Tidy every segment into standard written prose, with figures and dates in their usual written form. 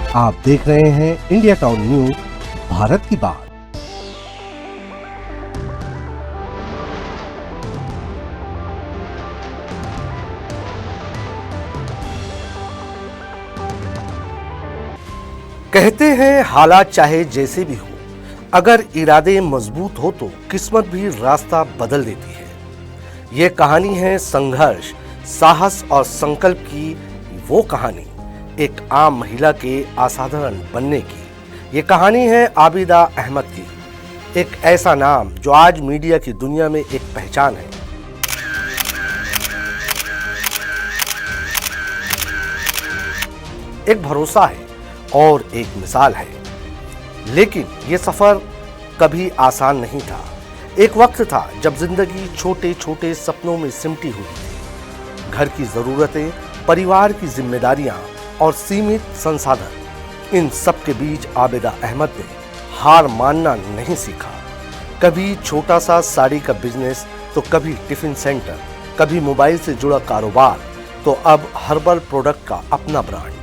आप देख रहे हैं इंडिया टाउन न्यूज, भारत की बात। कहते हैं हालात चाहे जैसे भी हो, अगर इरादे मजबूत हो तो किस्मत भी रास्ता बदल देती है। ये कहानी है संघर्ष, साहस और संकल्प की। वो कहानी एक आम महिला के असाधारण बनने की। ये कहानी है आबिदा अहमद की, एक ऐसा नाम जो आज मीडिया की दुनिया में एक पहचान है। एक भरोसा है और एक मिसाल है। लेकिन ये सफर कभी आसान नहीं था। एक वक्त था जब जिंदगी छोटे छोटे सपनों में सिमटी हुई थी। घर की जरूरतें, परिवार की जिम्मेदारियां और सीमित संसाधन, इन सब के बीच आबिदा अहमद ने हार मानना नहीं सीखा। कभी छोटा सा साड़ी का बिजनेस, तो कभी टिफिन सेंटर, कभी मोबाइल से जुड़ा कारोबार, तो अब हर्बल प्रोडक्ट का अपना ब्रांड।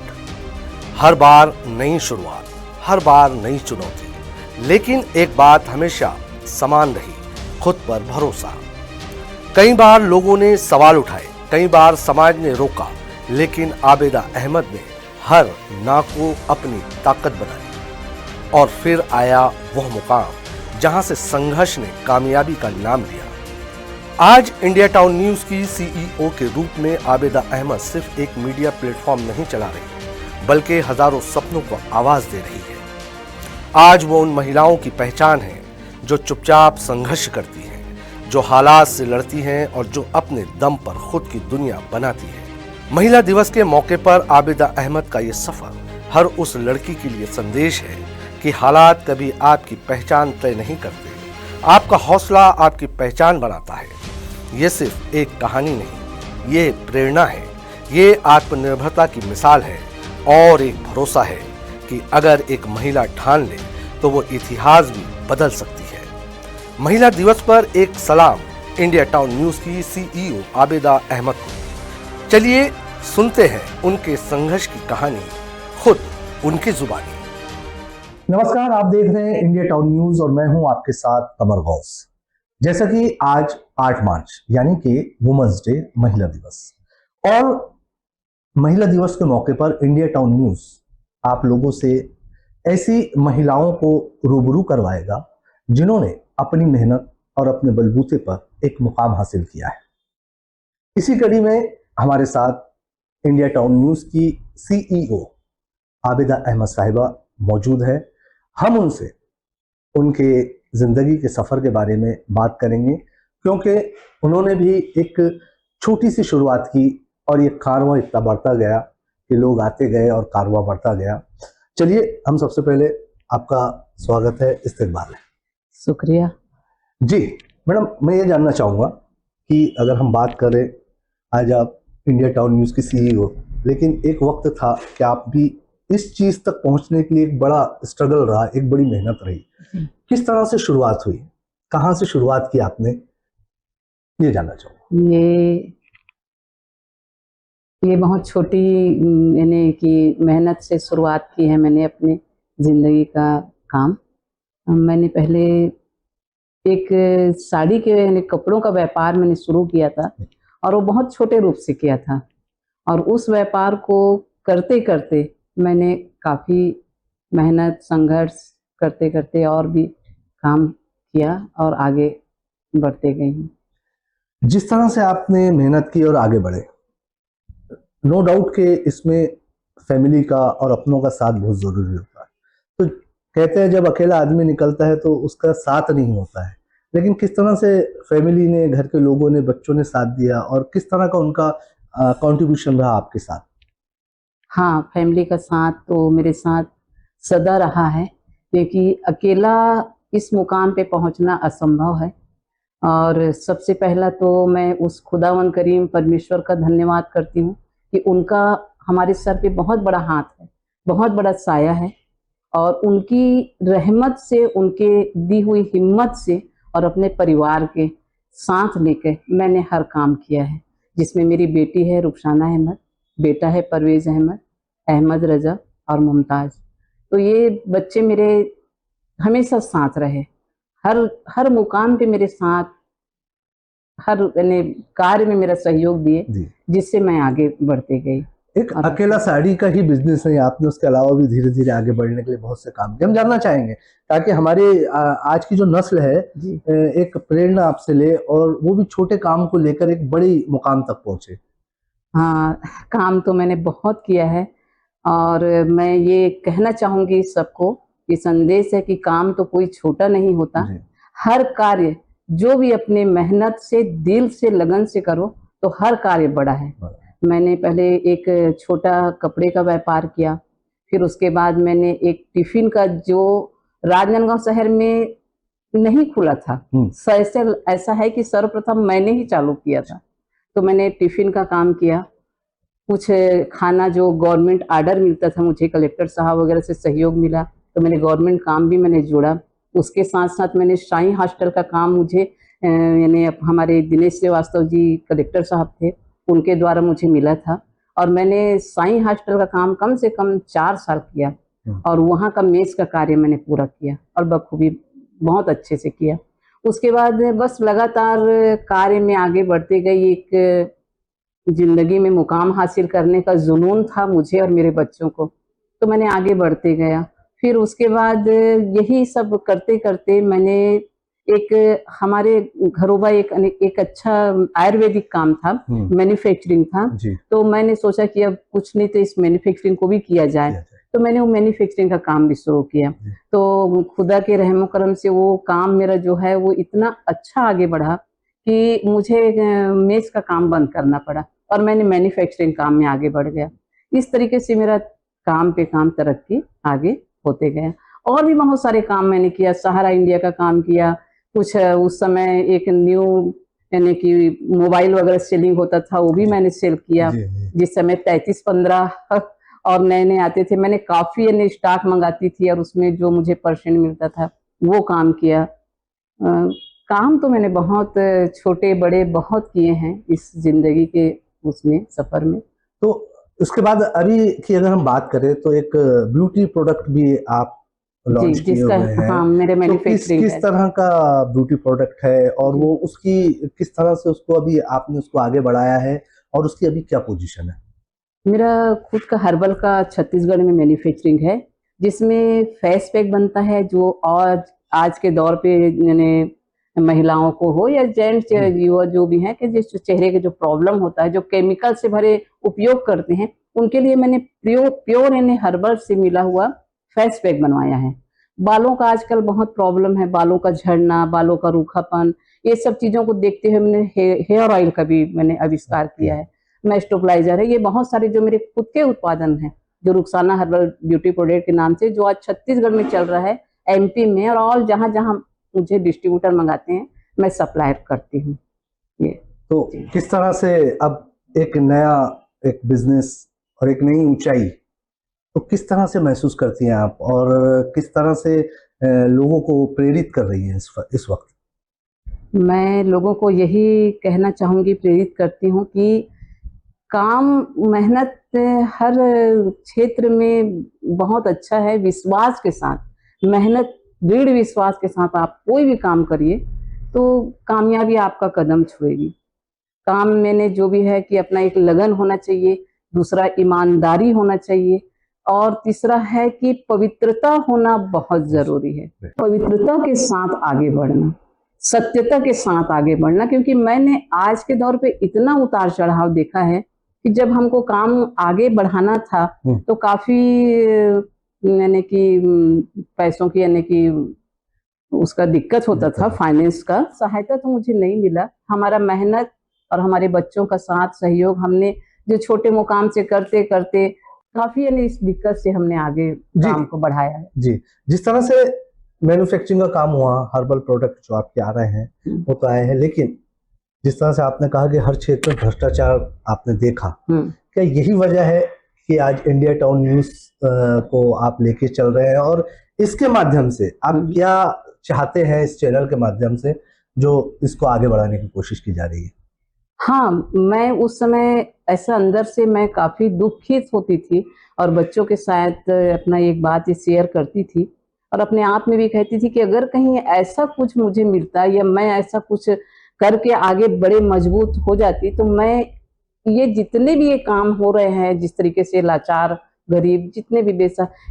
हर बार नई शुरुआत, हर बार नई चुनौती, लेकिन एक बात हमेशा समान रही, खुद पर भरोसा। कई बार लोगों ने सवाल उठाए, कई बार समाज ने रोका, लेकिन आबिदा अहमद ने हर ना को अपनी ताकत बनाई। और फिर आया वह मुकाम जहां से संघर्ष ने कामयाबी का नाम लिया। आज इंडिया टाउन न्यूज की सीईओ के रूप में आबिदा अहमद सिर्फ एक मीडिया प्लेटफॉर्म नहीं चला रही, बल्कि हजारों सपनों को आवाज दे रही है। आज वो उन महिलाओं की पहचान है जो चुपचाप संघर्ष करती हैं, जो हालात से लड़ती हैं और जो अपने दम पर खुद की दुनिया बनाती है। महिला दिवस के मौके पर आबिदा अहमद का ये सफर हर उस लड़की के लिए संदेश है कि हालात कभी आपकी पहचान तय नहीं करते, आपका हौसला आपकी पहचान बनाता है। ये सिर्फ एक कहानी नहीं, ये प्रेरणा है, ये आत्मनिर्भरता की मिसाल है और एक भरोसा है कि अगर एक महिला ठान ले तो वो इतिहास भी बदल सकती है। महिला दिवस पर एक सलाम इंडिया टाउन न्यूज की सीईओ आबिदा अहमद को। चलिए सुनते हैं उनके संघर्ष की कहानी, खुद उनकी जुबानी। नमस्कार, आप देख रहे हैं इंडिया टाउन न्यूज और मैं हूं आपके साथ कमर गौस। जैसा कि आज 8 मार्च यानी कि वुमेन्स डे, महिला दिवस, और महिला दिवस के मौके पर इंडिया टाउन न्यूज आप लोगों से ऐसी महिलाओं को रूबरू करवाएगा जिन्होंने अपनी मेहनत और अपने बलबूते पर एक मुकाम हासिल किया है। इसी कड़ी में हमारे साथ इंडिया टाउन न्यूज की सीईओ आबिदा अहमद साहिबा मौजूद है। हम उनसे उनके जिंदगी के सफर के बारे में बात करेंगे, क्योंकि उन्होंने भी एक छोटी सी शुरुआत की और ये कारवां इतना बढ़ता गया कि लोग आते गए और कारवां बढ़ता गया। चलिए, हम सबसे पहले आपका स्वागत है, इस्तकबाल है। शुक्रिया जी मैडम, मैं ये जानना चाहूँगा कि अगर हम बात करें, आज आप इंडिया टाउन न्यूज़ की सीईओ, लेकिन एक वक्त था कि आप भी इस चीज़ तक पहुँचने के लिए एक बड़ा स्ट्रगल रहा, एक बड़ी मेहनत रही। किस तरह से शुरुआत हुई, कहाँ से शुरुआत की आपने, ये जानना चाहूँगा। ये बहुत छोटी यानी कि मेहनत से शुरुआत की है मैंने अपने ज़िंदगी का काम। मैंने पहले एक साड़ी के यानी कपड़ों का व्यापार मैंने शुरू किया था, और वो बहुत छोटे रूप से किया था। और उस व्यापार को करते करते मैंने काफ़ी मेहनत, संघर्ष करते करते और भी काम किया और आगे बढ़ते गई। जिस तरह से आपने मेहनत की और आगे बढ़े, नो डाउट के इसमें फैमिली का और अपनों का साथ बहुत जरूरी होता है। तो कहते हैं जब अकेला आदमी निकलता है तो उसका साथ नहीं होता है, लेकिन किस तरह से फैमिली ने, घर के लोगों ने, बच्चों ने साथ दिया और किस तरह का उनका कंट्रीब्यूशन रहा आपके साथ? हाँ, फैमिली का साथ तो मेरे साथ सदा रहा है, क्योंकि अकेला इस मुकाम पे पहुंचना असंभव है। और सबसे पहला तो मैं उस खुदावंद करीम परमेश्वर का धन्यवाद करती हूँ कि उनका हमारे सर पे बहुत बड़ा हाथ है, बहुत बड़ा साया है, और उनकी रहमत से, उनके दी हुई हिम्मत से और अपने परिवार के साथ लेकर मैंने हर काम किया है, जिसमें मेरी बेटी है रुखसाना अहमद, बेटा है परवेज अहमद, अहमद रजा, और मुमताज। तो ये बच्चे मेरे हमेशा साथ रहे, हर हर मुकाम पे मेरे साथ, हर यानी कार्य में मेरा सहयोग दिए, जी। जिससे मैं आगे बढ़ती गई। एक अकेला साड़ी का ही बिजनेस नहीं, आपने उसके अलावा भी धीरे धीरे आगे बढ़ने के लिए बहुत से काम किए। हम जानना चाहेंगे ताकि हमारे आज की जो नस्ल है जी। एक प्रेरणा आपसे ले और वो भी छोटे काम को लेकर एक बड़ी मुकाम तक पहुंचे। हाँ, काम तो मैंने बहुत किया है और मैं ये कहना चाहूँगी सबको, ये संदेश है कि काम तो कोई छोटा नहीं होता। जी। हर कार्य जो भी अपने मेहनत से, दिल से, लगन से करो तो हर कार्य बड़ा है। मैंने पहले एक छोटा कपड़े का व्यापार किया, फिर उसके बाद मैंने एक टिफ़िन का, जो राजनांदगांव शहर में नहीं खुला था। ऐसा है कि सर्वप्रथम मैंने ही चालू किया था। तो मैंने टिफ़िन का काम किया, कुछ खाना जो गवर्नमेंट ऑर्डर मिलता था मुझे, कलेक्टर साहब वगैरह से सहयोग मिला, तो मैंने गवर्नमेंट काम भी मैंने जोड़ा। उसके साथ-साथ मैंने शाही हॉस्टल का काम, मुझे यानी हमारे दिनेश श्रीवास्तव जी कलेक्टर साहब थे, उनके द्वारा मुझे मिला था और मैंने शाही हॉस्टल का काम कम से कम 4 साल किया और वहाँ का मेस का कार्य मैंने पूरा किया और बखूबी बहुत अच्छे से किया। उसके बाद बस लगातार कार्य में आगे बढ़ती गई। एक ज़िंदगी में मुकाम हासिल करने का जुनून था मुझे और मेरे बच्चों को, तो मैंने आगे बढ़ते गया। फिर उसके बाद यही सब करते-करते मैंने एक हमारे घरोबा एक अच्छा आयुर्वेदिक काम था, मैन्युफैक्चरिंग था। तो मैंने सोचा कि अब कुछ नहीं तो इस मैन्युफैक्चरिंग को भी किया जाए, तो मैंने वो मैन्युफैक्चरिंग का काम भी शुरू किया। तो खुदा के रहमो करम से वो काम मेरा जो है वो इतना अच्छा आगे बढ़ा कि मुझे मेस का काम बंद करना पड़ा और मैंने मैन्युफैक्चरिंग काम में आगे बढ़ गया। इस तरीके से मेरा काम पे काम तरक्की आगे होते गया। और भी बहुत सारे काम मैंने किया, सहारा इंडिया का काम किया, कुछ उस समय एक न्यू यानी कि मोबाइल वगैरह सेलिंग होता था, वो भी मैंने सेल किया। जिस समय 33-15 और नए-नए आते थे, मैंने काफ़ी यानी स्टॉक मंगाती थी और उसमें जो मुझे परसेंट मिलता था, वो काम किया। काम तो मैंने बहुत छोटे-बड़े बहुत किए हैं इस ज़िंदगी के उसमें सफ़र में। तो उसके बाद अभी की अगर हम बात करें तो एक ब्यूटी प्रोडक्ट भी आप लॉन्च किए हुए हैं। हाँ, मेरे मैन्युफैक्चरिंग तो किस तरह का ब्यूटी प्रोडक्ट है और वो उसकी किस तरह से उसको अभी आपने उसको आगे बढ़ाया है और उसकी अभी क्या पोजीशन है? मेरा खुद का हर्बल का छत्तीसगढ़ में मैन्युफैक्चरिंग है, जिसमें फेस पैक बनता है, जो आज के दौर पे यानी महिलाओं को हो या जेंट्स युवा जो भी हैं कि जिस चेहरे के जो प्रॉब्लम होता है, जो केमिकल से भरे उपयोग करते हैं, उनके लिए मैंने प्योर यानी हर्बल से मिला हुआ फेस पैक बनवाया है। बालों का आजकल बहुत प्रॉब्लम है, बालों का झड़ना, बालों का रूखापन, ये सब चीज़ों को देखते हुए मैंने हेयर ऑयल का भी मैंने आविष्कार किया है। मैस्टोप्लाइजर है, ये बहुत सारे जो मेरे खुद के उत्पादन हैं, जो रुखसाना हर्बल ब्यूटी प्रोडक्ट के नाम से, जो आज छत्तीसगढ़ में चल रहा है, एमपी में और जहाँ-जहाँ मुझे डिस्ट्रीब्यूटर मंगाते हैं, मैं सप्लाई करती हूँ। ये तो किस तरह से अब एक नया एक बिजनेस और एक नई ऊंचाई, तो किस तरह से महसूस करती हैं आप और किस तरह से लोगों को प्रेरित कर रही हैं इस वक्त? मैं लोगों को यही कहना चाहूँगी, प्रेरित करती हूँ कि काम, मेहनत हर क्षेत्र में बहुत अच्छा है। विश्वास के साथ, मेहनत, दृढ़ विश्वास के साथ आप कोई भी काम करिए तो कामयाबी आपका कदम छुएगी। काम में जो भी है कि अपना एक लगन होना चाहिए, दूसरा ईमानदारी होना चाहिए और तीसरा है कि पवित्रता होना बहुत ज़रूरी है। पवित्रता के साथ आगे बढ़ना, सत्यता के साथ आगे बढ़ना, क्योंकि मैंने आज के दौर पे इतना उतार चढ़ाव देखा है कि जब हमको काम आगे बढ़ाना था तो काफ़ी यानी कि पैसों की यानी कि उसका दिक्कत होता था, फाइनेंस का सहायता तो मुझे नहीं मिला। हमारा मेहनत और हमारे बच्चों का साथ सहयोग, हमने जो छोटे मुकाम से करते करते काफ़ी यानी इस दिक्कत से हमने आगे काम को बढ़ाया है। जी, जिस तरह से मैन्युफैक्चरिंग का काम हुआ, हर्बल प्रोडक्ट जो आपके आ रहे हैं वो तो आए हैं, लेकिन जिस तरह से आपने कहा कि हर क्षेत्र में भ्रष्टाचार आपने देखा, क्या यही वजह है कि आज इंडिया टाउन न्यूज़ को आप लेके चल रहे हैं और इसके माध्यम से आप क्या चाहते हैं इस चैनल के माध्यम से जो इसको आगे बढ़ाने की कोशिश की जा रही है? हाँ, मैं उस समय ऐसा अंदर से मैं काफ़ी दुखित होती थी और बच्चों के साथ अपना एक बात ये शेयर करती थी और अपने आप में भी कहती थी कि अगर कहीं ऐसा कुछ मुझे मिलता या मैं ऐसा कुछ करके आगे बड़े मजबूत हो जाती, तो मैं ये जितने भी ये काम हो रहे हैं, जिस तरीके से लाचार, गरीब, जितने भी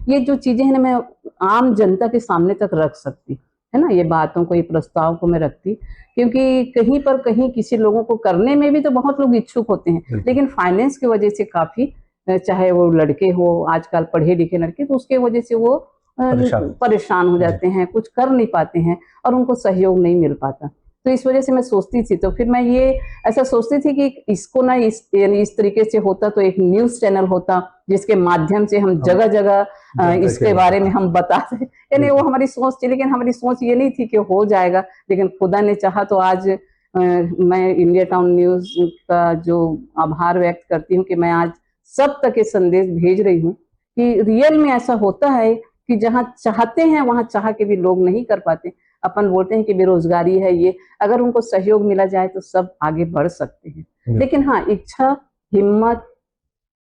ये जो चीज़ें हैं ना, मैं आम जनता के सामने तक रख सकती, है ना? ये बातों को, ये प्रस्ताव को मैं रखती, क्योंकि कहीं पर कहीं किसी लोगों को करने में भी तो बहुत लोग इच्छुक होते हैं, लेकिन फाइनेंस की वजह से काफ़ी चाहे वो लड़के हो, आजकल पढ़े-लिखे लड़के, तो उसके वजह से वो परेशान हो जाते हैं, कुछ कर नहीं पाते हैं और उनको सहयोग नहीं मिल पाता। तो इस वजह से मैं सोचती थी, तो फिर मैं ये ऐसा सोचती थी कि इसको ना यानी इस तरीके से होता तो एक न्यूज़ चैनल होता, जिसके माध्यम से हम जगह-जगह इसके बारे में हम बताते। यानी वो हमारी सोच थी, लेकिन हमारी सोच ये नहीं थी कि हो जाएगा, लेकिन खुदा ने चाहा तो आज मैं इंडिया टाउन न्यूज़ का जो आभार व्यक्त करती हूँ कि मैं आज सब तक ये संदेश भेज रही हूँ कि रियल में ऐसा होता है कि जहाँ चाहते हैं, वहाँ चाह के भी लोग नहीं कर पाते। अपन बोलते हैं कि बेरोज़गारी है ये, अगर उनको सहयोग मिला जाए तो सब आगे बढ़ सकते हैं। लेकिन हाँ, इच्छा, हिम्मत,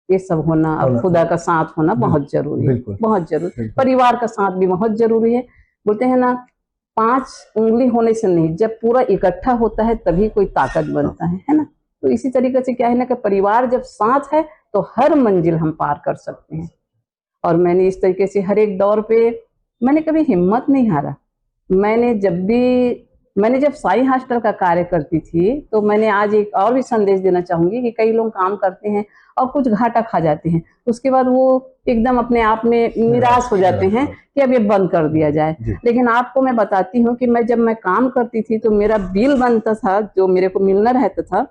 ये सब होना और खुदा का साथ होना बहुत ज़रूरी है, बहुत ज़रूरी। परिवार का साथ भी बहुत ज़रूरी है। बोलते हैं ना, 5 उँगली होने से नहीं, जब पूरा इकट्ठा होता है तभी कोई ताकत बनता है ना? तो इसी तरीके से क्या है ना कि परिवार जब साथ है तो हर मंजिल हम पार कर सकते हैं। और मैंने इस तरीके से हर एक दौर पे मैंने कभी हिम्मत नहीं हारा। मैंने जब साई हॉस्टल का कार्य करती थी, तो मैंने आज एक और भी संदेश देना चाहूँगी कि कई लोग काम करते हैं और कुछ घाटा खा जाते हैं। उसके बाद वो एकदम अपने आप में निराश हो जाते हैं कि अब ये बंद कर दिया जाए। लेकिन आपको मैं बताती हूँ कि जब मैं काम करती थी, तो मेरा बिल बनता था, जो मेरे को मिलना रहता था,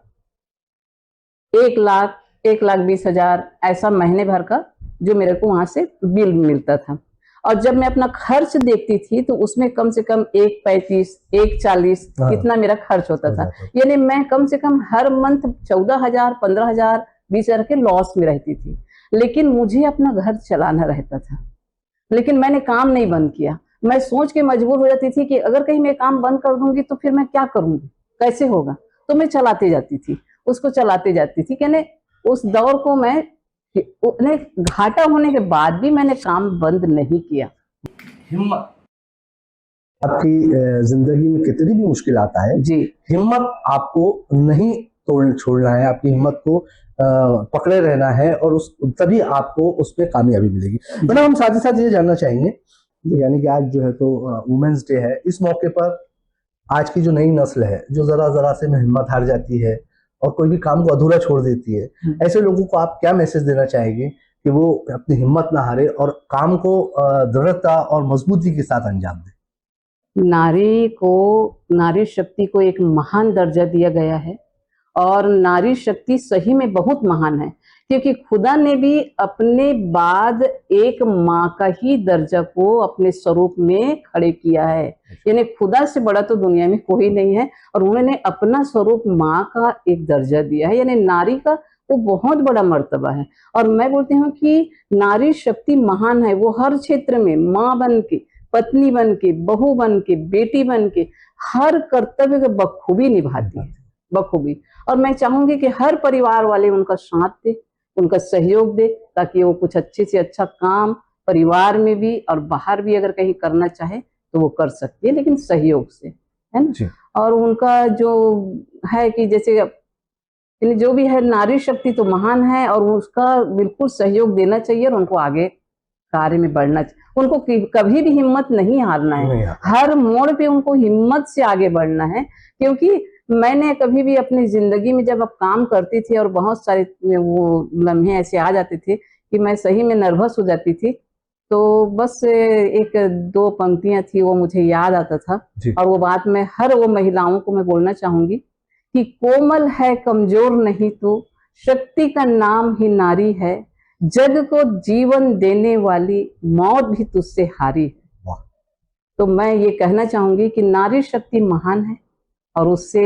1 लाख, 1,20,000 ऐसा महीने भर का जो मेरे को वहाँ से बिल मिलता था। और जब मैं अपना खर्च देखती थी, तो उसमें कम से कम 1,35, 1,40 इतना मेरा खर्च होता था। यानी मैं कम से कम हर मंथ 14,000, 15,000, 20,000 के लॉस में रहती थी। लेकिन मुझे अपना घर चलाना रहता था। लेकिन मैंने काम नहीं बंद किया। मैं सोच के मजबूर हो जाती थी कि अगर कहीं मैं काम बंद कर दूँगी तो फिर मैं क्या करूँगी? कैसे होगा? तो मैं चलाते जाती थी, उसको चलाते जाती थी। यानी उस दौर को मैं घाटा होने के बाद भी मैंने काम बंद नहीं किया। हिम्मत आपकी जिंदगी में कितनी भी मुश्किल आता है जी, हिम्मत आपको नहीं छोड़ना है, आपकी हिम्मत को पकड़े रहना है और तभी आपको उस पर कामयाबी मिलेगी। मतलब हम साथ ही साथ ये जानना चाहेंगे, यानी कि आज जो है तो वुमेन्स डे है, इस मौके पर आज की जो नई नस्ल है, जो जरा से में हिम्मत हार जाती है और कोई भी काम को अधूरा छोड़ देती है, ऐसे लोगों को आप क्या मैसेज देना चाहेंगे कि वो अपनी हिम्मत ना हारे और काम को दृढ़ता और मजबूती के साथ अंजाम दे? नारी शक्ति को एक महान दर्जा दिया गया है और नारी शक्ति सही में बहुत महान है, क्योंकि खुदा ने भी अपने बाद एक माँ का ही दर्जा को अपने स्वरूप में खड़े किया है। यानी खुदा से बड़ा तो दुनिया में कोई नहीं है और उन्होंने अपना स्वरूप माँ का एक दर्जा दिया है। यानी नारी का वो बहुत बड़ा मर्तबा है और मैं बोलती हूँ कि नारी शक्ति महान है। वो हर क्षेत्र में माँ बन के, पत्नी बन के, बहू बन के, बेटी बन के हर कर्तव्य को बखूबी निभाती है, बखूबी। और मैं चाहूंगी कि हर परिवार वाले उनका साथ दे, उनका सहयोग दे, ताकि वो कुछ अच्छे से अच्छा काम परिवार में भी और बाहर भी अगर कहीं करना चाहे तो वो कर सकती है, लेकिन सहयोग से, है ना। और उनका जो है कि जैसे जो भी है, नारी शक्ति तो महान है और उसका बिल्कुल सहयोग देना चाहिए और उनको आगे कार्य में बढ़ना चाहिए। उनको कभी भी हिम्मत नहीं हारना है, हर मोड़ पे उनको हिम्मत से आगे बढ़ना है। क्योंकि मैंने कभी भी अपनी जिंदगी में जब अब काम करती थी और बहुत सारे वो लम्हे ऐसे आ जाते थे कि मैं सही में नर्वस हो जाती थी, तो बस 1-2 पंक्तियां थी, वो मुझे याद आता था और वो बात मैं हर वो महिलाओं को मैं बोलना चाहूंगी कि कोमल है, कमजोर नहीं तू, शक्ति का नाम ही नारी है, जग को जीवन देने वाली मौत भी तुझसे हारी है। तो मैं ये कहना चाहूंगी कि नारी शक्ति महान है और उससे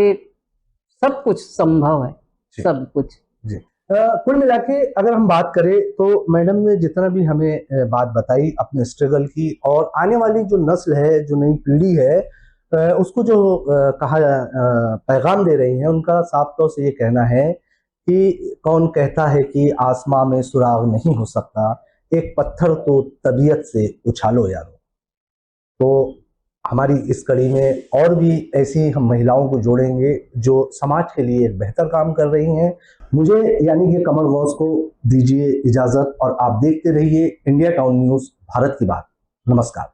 सब कुछ संभव है, सब कुछ जी। कुल मिला के अगर हम बात करें तो मैडम ने जितना भी हमें बात बताई अपने स्ट्रगल की, और आने वाली जो नस्ल है, जो नई पीढ़ी है, उसको जो पैगाम दे रही हैं, उनका साफ तौर से ये कहना है कि कौन कहता है कि आसमां में सुराग नहीं हो सकता, एक पत्थर तो तबीयत से उछालो यारो। तो हमारी इस कड़ी में और भी ऐसी हम महिलाओं को जोड़ेंगे जो समाज के लिए एक बेहतर काम कर रही हैं। मुझे यानी कि कमर गौस को दीजिए इजाजत और आप देखते रहिए इंडिया टाउन न्यूज़, भारत की बात। नमस्कार।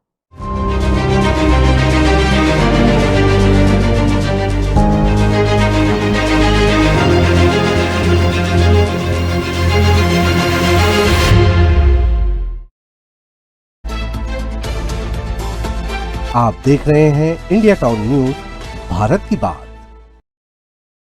आप देख रहे हैं इंडिया टाउन न्यूज़, भारत की बात।